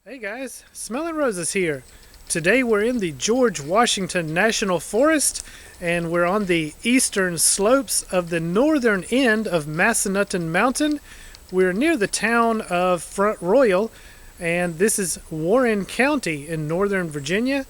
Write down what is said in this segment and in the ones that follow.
Hey guys, Smelling Roses here. Today we're in the George Washington National Forest and we're on the eastern slopes of the northern end of Massanutten Mountain. We're near the town of Front Royal, and this is Warren County in northern Virginia.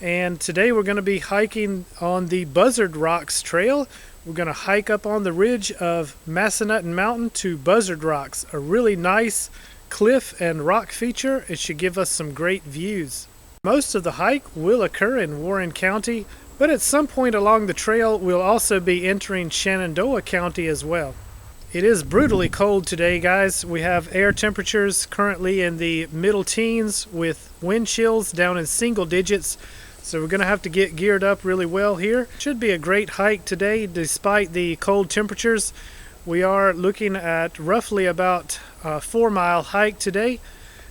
And today we're going to be hiking on the Buzzard Rocks Trail. We're going to hike up on the ridge of Massanutten Mountain to Buzzard Rocks, a really nice cliff and rock feature. It should give us some great views. Most of the hike will occur in Warren County, but at some point along the trail we'll also be entering Shenandoah County as well. It is brutally cold today, guys. We have air temperatures currently in the middle teens with wind chills down in single digits, so we're going to have to get geared up really well here. Should be a great hike today despite the cold temperatures. We are looking at roughly about a 4-mile hike today,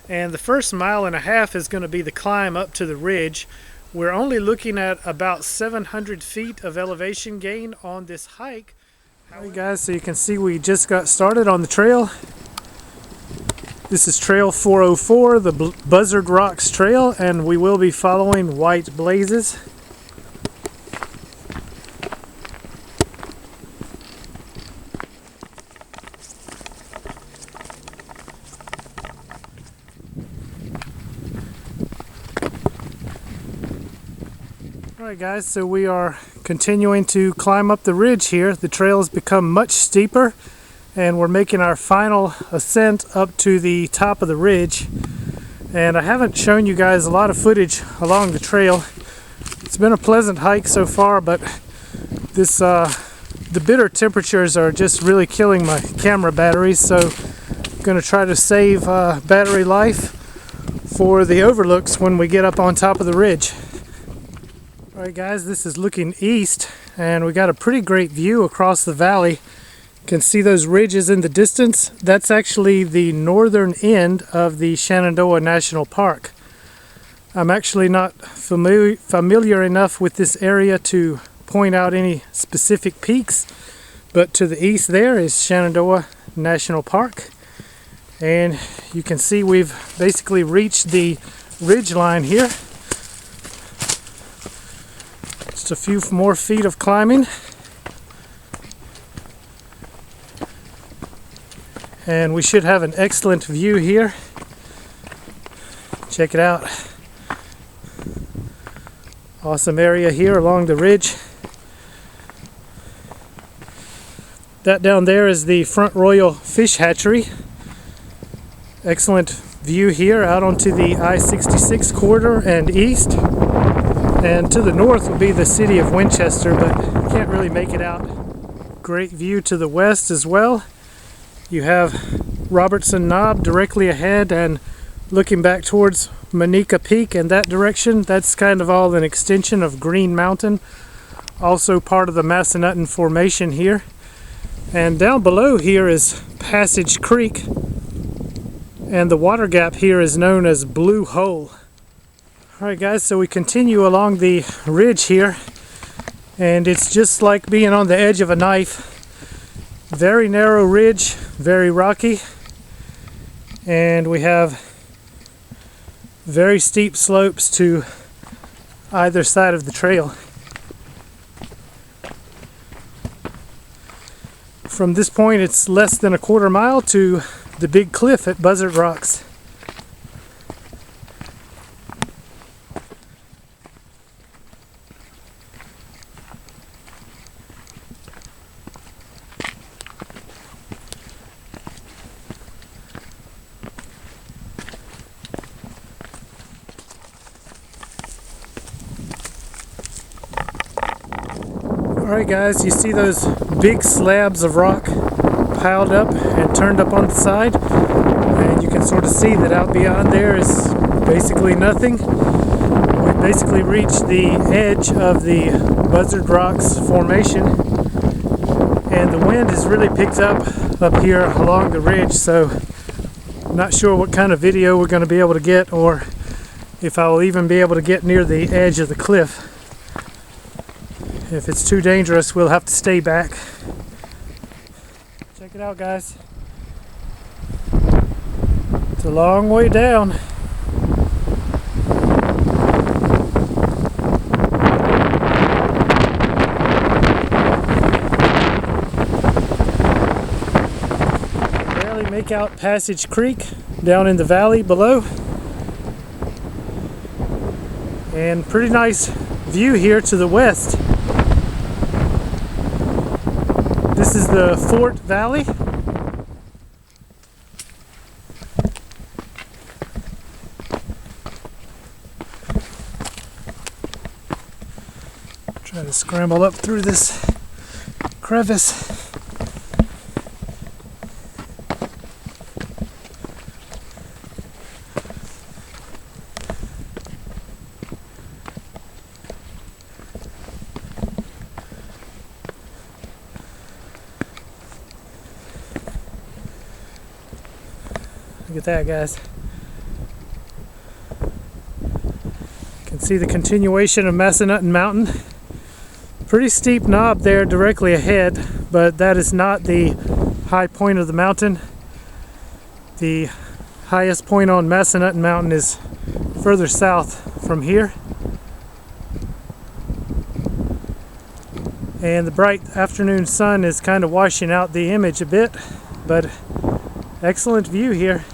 and the first 1.5 miles is going to be the climb up to the ridge. We're only looking at about 700 feet of elevation gain on this hike. Alright guys, so you can see we just got started on the trail. This is Trail 404, the Buzzard Rocks Trail, and we will be following white blazes. Alright guys, so we are continuing to climb up the ridge here. The trail has become much steeper and we're making our final ascent up to the top of the ridge. And I haven't shown you guys a lot of footage along the trail. It's been a pleasant hike so far, but the bitter temperatures are just really killing my camera batteries, so I'm going to try to save battery life for the overlooks when we get up on top of the ridge. Alright guys, this is looking east and we got a pretty great view across the valley. You can see those ridges in the distance. That's actually the northern end of the Shenandoah National Park. I'm actually not familiar enough with this area to point out any specific peaks, but to the east there is Shenandoah National Park, and you can see we've basically reached the ridge line here. Just a few more feet of climbing and we should have an excellent view here. Check it out. Awesome area here along the ridge. That down there is the Front Royal Fish Hatchery. Excellent view here out onto the I-66 corridor and east. And to the north will be the city of Winchester, but can't really make it out. Great view to the west as well. You have Robertson Knob directly ahead, and looking back towards Moneka Peak in that direction, that's kind of all an extension of Green Mountain, also part of the Massanutton Formation here. And down below here is Passage Creek, and the water gap here is known as Blue Hole. Alright guys, so we continue along the ridge here, and it's just like being on the edge of a knife. Very narrow ridge, very rocky, and we have very steep slopes to either side of the trail. From this point it's less than a 1/4 mile to the big cliff at Buzzard Rocks. Alright guys, you see those big slabs of rock piled up and turned up on the side, and you can sort of see that out beyond there is basically nothing. We basically reached the edge of the Buzzard Rocks Formation, and the wind has really picked up here along the ridge, so I'm not sure what kind of video we're going to be able to get, or if I will even be able to get near the edge of the cliff. If it's too dangerous, we'll have to stay back. Check it out, guys. It's a long way down. really make out Passage Creek down in the valley below. And pretty nice view here to the west. This is the Fort Valley. Try to scramble up through this crevice. Look at that, guys. You can see the continuation of Massanutton Mountain. Pretty steep knob there directly ahead, but that is not the high point of the mountain. The highest point on Massanutton Mountain is further south from here. And the bright afternoon sun is kind of washing out the image a bit, but excellent view here.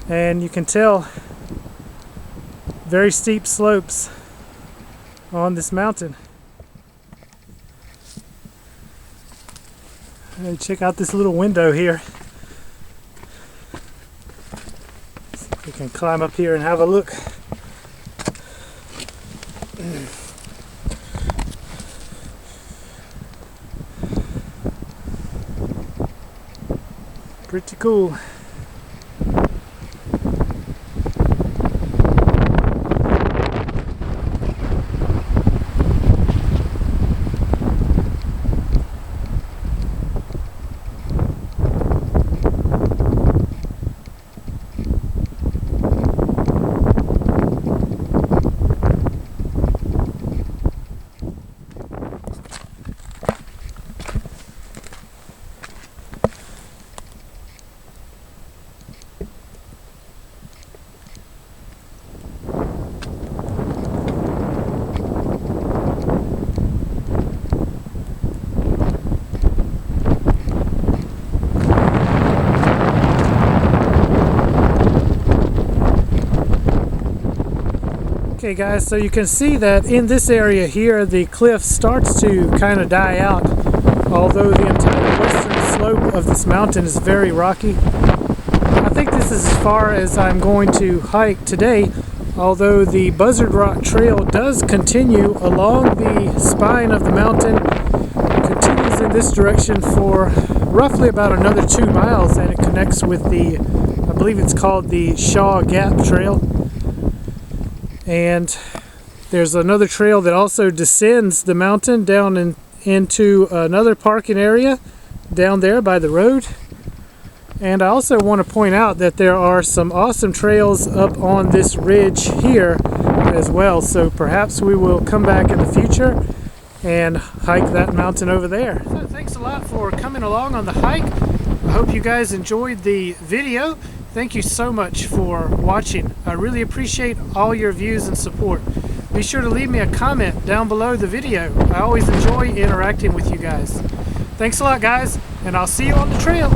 And you can tell very steep slopes on this mountain. Check out this little window here. We can climb up here and have a look. Pretty cool. Okay guys, so you can see that in this area here the cliff starts to kind of die out, although the entire western slope of this mountain is very rocky. I think this is as far as I'm going to hike today, although the Buzzard Rock Trail does continue along the spine of the mountain. It continues in this direction for roughly about another 2 miles, and it connects with the, I believe it's called the Shaw Gap Trail. And there's another trail that also descends the mountain down into another parking area down there by the road. And I also want to point out that there are some awesome trails up on this ridge here as well. So perhaps we will come back in the future and hike that mountain over there. So thanks a lot for coming along on the hike. I hope you guys enjoyed the video. Thank you so much for watching. I really appreciate all your views and support. Be sure to leave me a comment down below the video. I always enjoy interacting with you guys. Thanks a lot, guys, and I'll see you on the trail.